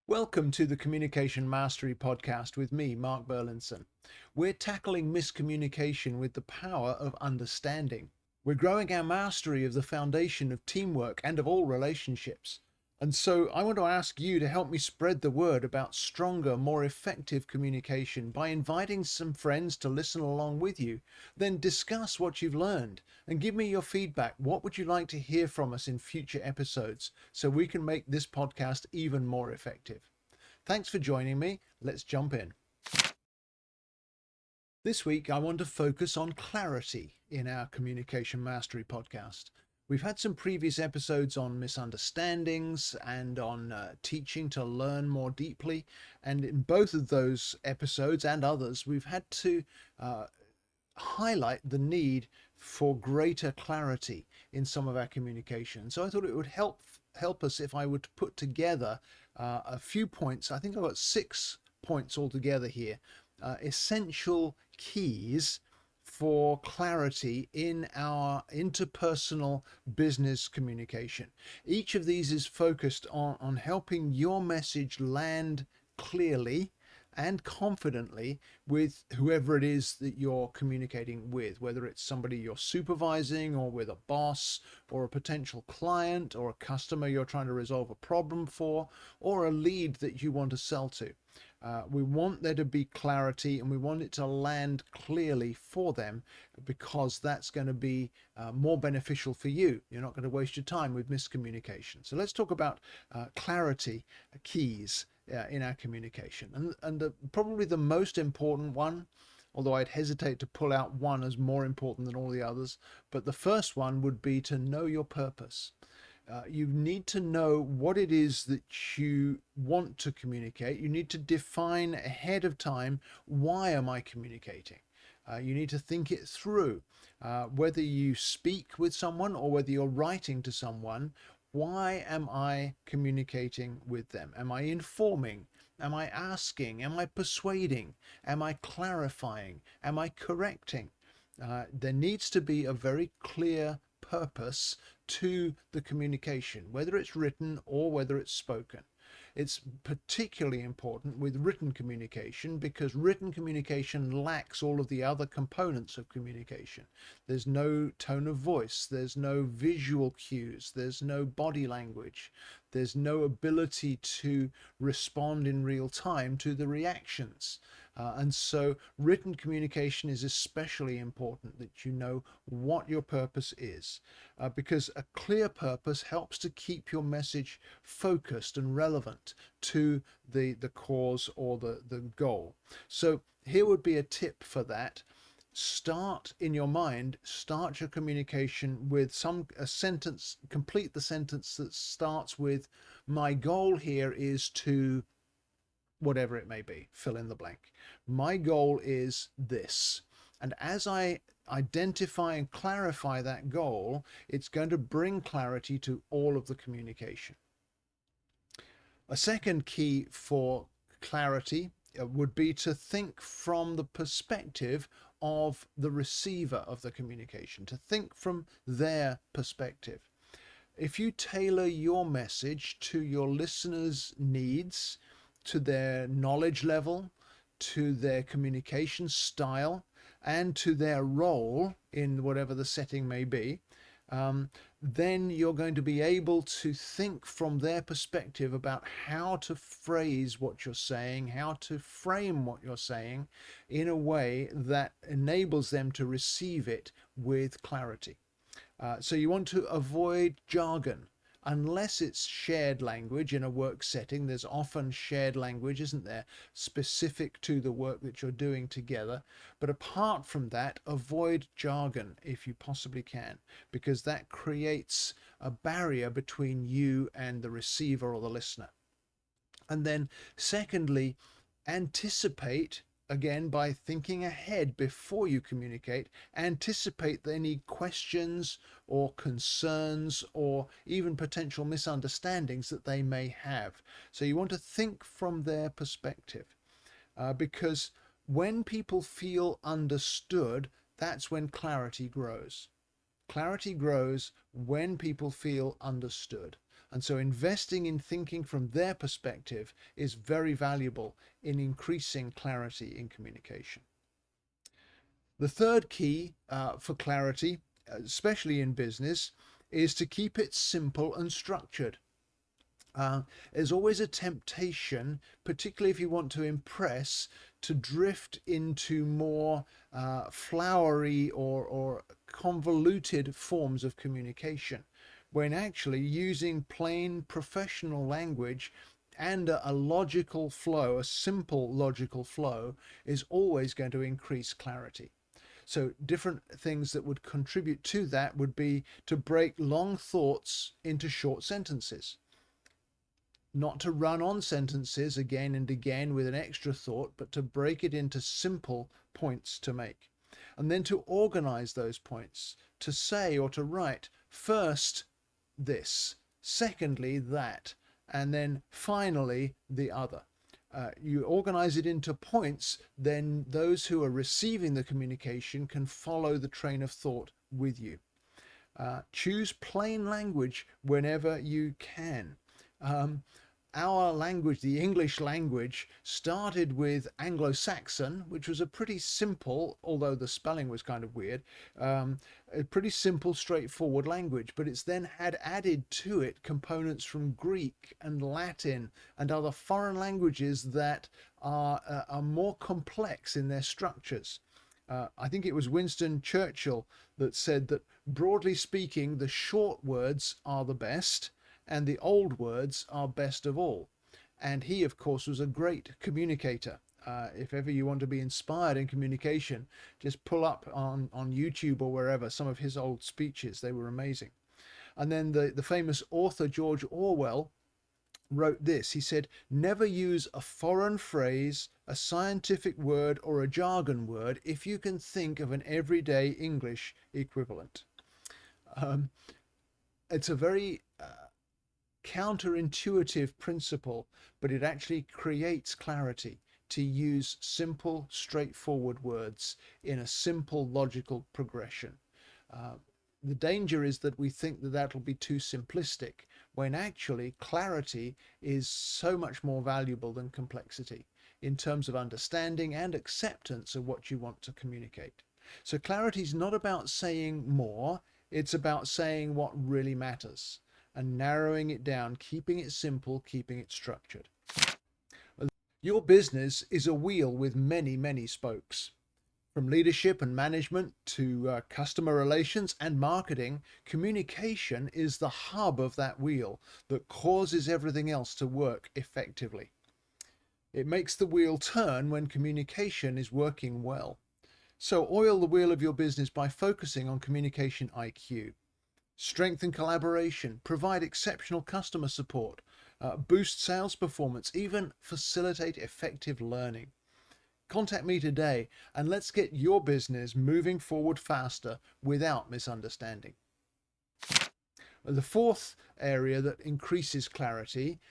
Welcome to the Communication Mastery Podcast with me, Mark Burlinson. We're tackling miscommunication with the power of understanding. We're growing our mastery of the foundation of teamwork and of all relationships. And so I want to ask you to help me spread the word about stronger, more effective communication by inviting some friends to listen along with you. Then discuss what you've learned and give me your feedback. What would you like to hear from us in future episodes so we can make this podcast even more effective? Thanks for joining me. Let's jump in. This week, I want to focus on clarity in our Communication Mastery podcast. We've had some previous episodes on misunderstandings and on teaching to learn more deeply. And in both of those episodes and others, we've had to highlight the need for greater clarity in some of our communication. So I thought it would help us if I were to put together a few points. I think I've got 6 points altogether here. Essential keys for clarity in our interpersonal business communication. Each of these is focused on helping your message land clearly and confidently with whoever it is that you're communicating with, whether it's somebody you're supervising or with a boss or a potential client or a customer you're trying to resolve a problem for, or a lead that you want to sell to. We want there to be clarity, and we want it to land clearly for them, because that's going to be more beneficial for you. You're not going to waste your time with miscommunication. So let's talk about clarity keys in our communication. And probably the most important one, although I'd hesitate to pull out one as more important than all the others, but the first one would be to know your purpose. You need to know what it is that you want to communicate. You need to define ahead of time, why am I communicating? You need to think it through. Whether you speak with someone or whether you're writing to someone, why am I communicating with them? Am I informing? Am I asking? Am I persuading? Am I clarifying? Am I correcting? There needs to be a very clear purpose to the communication, whether it's written or whether it's spoken. It's particularly important with written communication because written communication lacks all of the other components of communication. There's no tone of voice, there's no visual cues, there's no body language, there's no ability to respond in real time to the reactions. And so written communication is especially important, that you know what your purpose is, because a clear purpose helps to keep your message focused and relevant to the cause or the goal. So here would be a tip for that. Start in your mind, start your communication with a sentence, complete the sentence that starts with, my goal here is to, whatever it may be, fill in the blank. My goal is this. And as I identify and clarify that goal, it's going to bring clarity to all of the communication. A second key for clarity would be to think from the perspective of the receiver of the communication, to think from their perspective. If you tailor your message to your listeners' needs, to their knowledge level, to their communication style, and to their role in whatever the setting may be, then you're going to be able to think from their perspective about how to phrase what you're saying, how to frame what you're saying in a way that enables them to receive it with clarity. So you want to avoid jargon. Unless it's shared language in a work setting, there's often shared language, isn't there, specific to the work that you're doing together. But apart from that, avoid jargon if you possibly can, because that creates a barrier between you and the receiver or the listener. And then secondly, anticipate, again, by thinking ahead before you communicate, anticipate any questions or concerns or even potential misunderstandings that they may have. So you want to think from their perspective, because when people feel understood, that's when clarity grows. Clarity grows when people feel understood. And so investing in thinking from their perspective is very valuable in increasing clarity in communication. The third key for clarity, especially in business, is to keep it simple and structured. There's always a temptation, particularly if you want to impress, to drift into more flowery or convoluted forms of communication, when actually using plain professional language and a logical flow, a simple logical flow, is always going to increase clarity. So different things that would contribute to that would be to break long thoughts into short sentences, not to run on sentences again and again with an extra thought, but to break it into simple points to make. And then to organize those points, to say or to write first this, secondly that, and then finally the other. You organize it into points, then those who are receiving the communication can follow the train of thought with you. Choose plain language whenever you can. Our language, the English language, started with Anglo-Saxon, which was a pretty simple, although the spelling was kind of weird, a pretty simple, straightforward language. But it's then had added to it components from Greek and Latin and other foreign languages that are more complex in their structures. I think it was Winston Churchill that said that, broadly speaking, the short words are the best, and the old words are best of all. And he, of course, was a great communicator. If ever you want to be inspired in communication, just pull up on YouTube or wherever some of his old speeches. They were amazing. And then the famous author George Orwell wrote this. He said, "Never use a foreign phrase, a scientific word, or a jargon word if you can think of an everyday English equivalent." It's a very counterintuitive principle, but it actually creates clarity to use simple, straightforward words in a simple, logical progression. The danger is that we think that that'll be too simplistic, when actually clarity is so much more valuable than complexity in terms of understanding and acceptance of what you want to communicate. So clarity is not about saying more, it's about saying what really matters and narrowing it down, keeping it simple, keeping it structured. Your business is a wheel with many, many spokes. From leadership and management to customer relations and marketing, communication is the hub of that wheel that causes everything else to work effectively. It makes the wheel turn when communication is working well. So oil the wheel of your business by focusing on communication IQ. Strengthen collaboration, provide exceptional customer support, boost sales performance, even facilitate effective learning. Contact me today and let's get your business moving forward faster without misunderstanding. The fourth area that increases clarity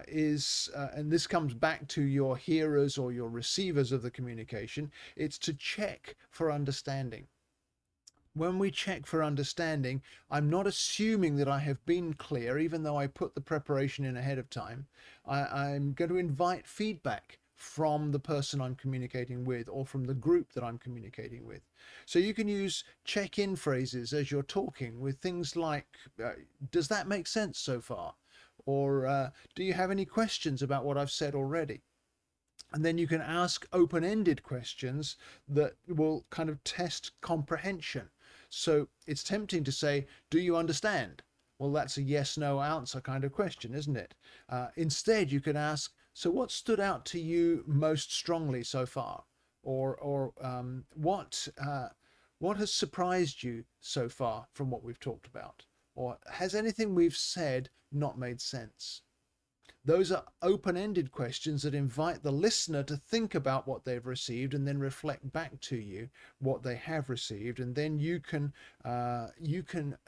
is, and this comes back to your hearers or your receivers of the communication, it's to check for understanding. When we check for understanding, I'm not assuming that I have been clear, even though I put the preparation in ahead of time. I'm going to invite feedback from the person I'm communicating with or from the group that I'm communicating with. So you can use check-in phrases as you're talking with things like, does that make sense so far? Or do you have any questions about what I've said already? And then you can ask open-ended questions that will kind of test comprehension. So it's tempting to say, do you understand? Well, that's a yes/no answer kind of question, isn't it? Instead, you could ask, so what stood out to you most strongly so far? Or what has surprised you so far from what we've talked about? Or has anything we've said not made sense? Those are open-ended questions that invite the listener to think about what they've received and then reflect back to you what they have received. And then you can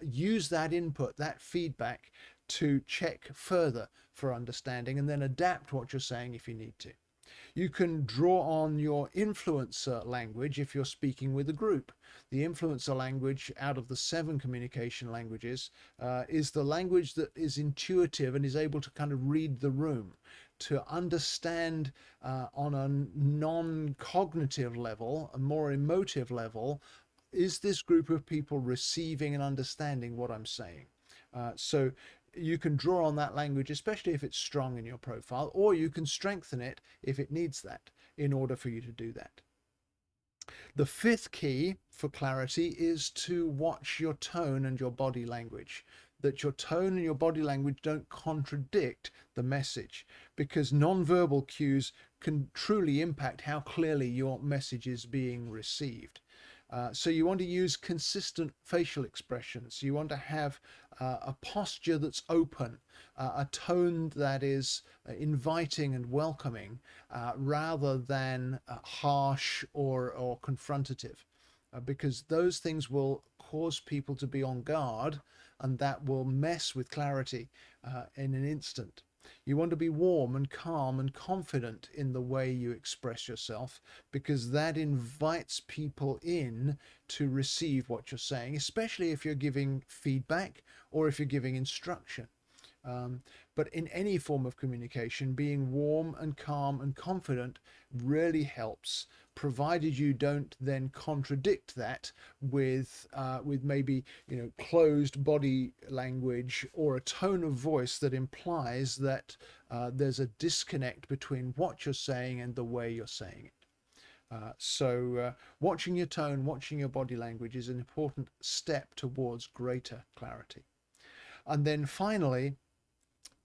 use that input, that feedback, to check further for understanding and then adapt what you're saying if you need to. You can draw on your influencer language if you're speaking with a group. The influencer language, out of the 7 communication languages, is the language that is intuitive and is able to kind of read the room, to understand on a non-cognitive level, a more emotive level, is this group of people receiving and understanding what I'm saying? So you can draw on that language, especially if it's strong in your profile, or you can strengthen it if it needs that in order for you to do that. The 5th key for clarity is to watch your tone and your body language, that your tone and your body language don't contradict the message, because non-verbal cues can truly impact how clearly your message is being received. So you want to use consistent facial expressions. You want to have a posture that's open, a tone that is inviting and welcoming, rather than harsh or confrontative, because those things will cause people to be on guard, and that will mess with clarity in an instant. You want to be warm and calm and confident in the way you express yourself, because that invites people in to receive what you're saying, especially if you're giving feedback or if you're giving instruction. But in any form of communication, being warm and calm and confident really helps, provided you don't then contradict that with maybe closed body language or a tone of voice that implies that there's a disconnect between what you're saying and the way you're saying it. So watching your tone, watching your body language is an important step towards greater clarity. And then finally,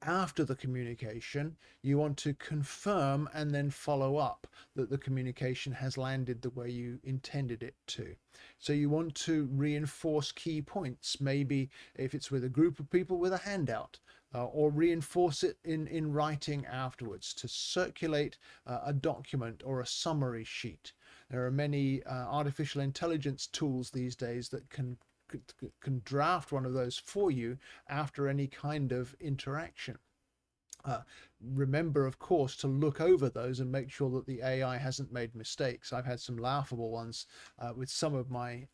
after the communication, you want to confirm and then follow up that the communication has landed the way you intended it to. So you want to reinforce key points, maybe if it's with a group of people, with a handout, or reinforce it in writing afterwards, to circulate a document or a summary sheet. There are many artificial intelligence tools these days that can draft one of those for you after any kind of interaction. Remember, of course, to look over those and make sure that the AI hasn't made mistakes. I've had some laughable ones with some of my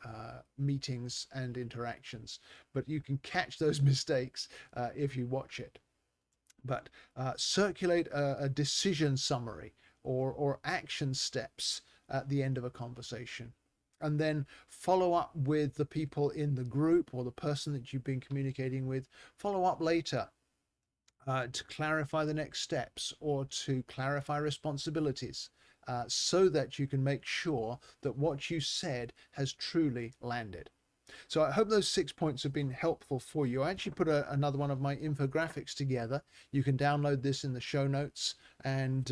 meetings and interactions, but you can catch those mistakes if you watch it. But circulate a decision summary or action steps at the end of a conversation, and then follow up with the people in the group or the person that you've been communicating with. Follow up later to clarify the next steps or to clarify responsibilities, so that you can make sure that what you said has truly landed. So I hope those 6 points have been helpful for you. I actually put another one of my infographics together. You can download this in the show notes. And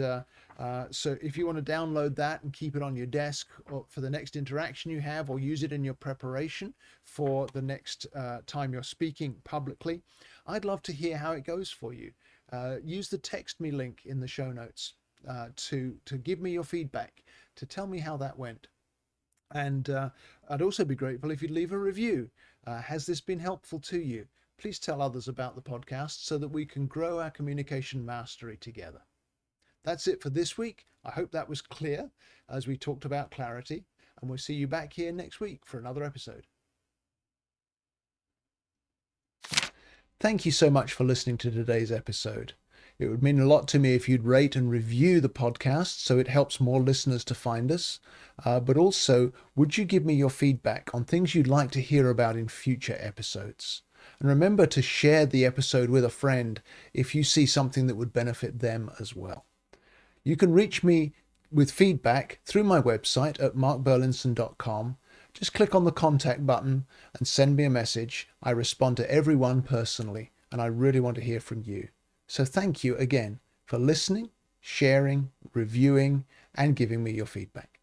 so if you want to download that and keep it on your desk or for the next interaction you have, or use it in your preparation for the next time you're speaking publicly, I'd love to hear how it goes for you. Use the text me link in the show notes to give me your feedback, to tell me how that went. And I'd also be grateful if you'd leave a review. Has this been helpful to you? Please tell others about the podcast so that we can grow our communication mastery together. That's it for this week. I hope that was clear as we talked about clarity, and we'll see you back here next week for another episode. Thank you so much for listening to today's episode. It would mean a lot to me if you'd rate and review the podcast so it helps more listeners to find us. But also, would you give me your feedback on things you'd like to hear about in future episodes? And remember to share the episode with a friend if you see something that would benefit them as well. You can reach me with feedback through my website at markburlinson.com. Just click on the contact button and send me a message. I respond to everyone personally, and I really want to hear from you. So thank you again for listening, sharing, reviewing, and giving me your feedback.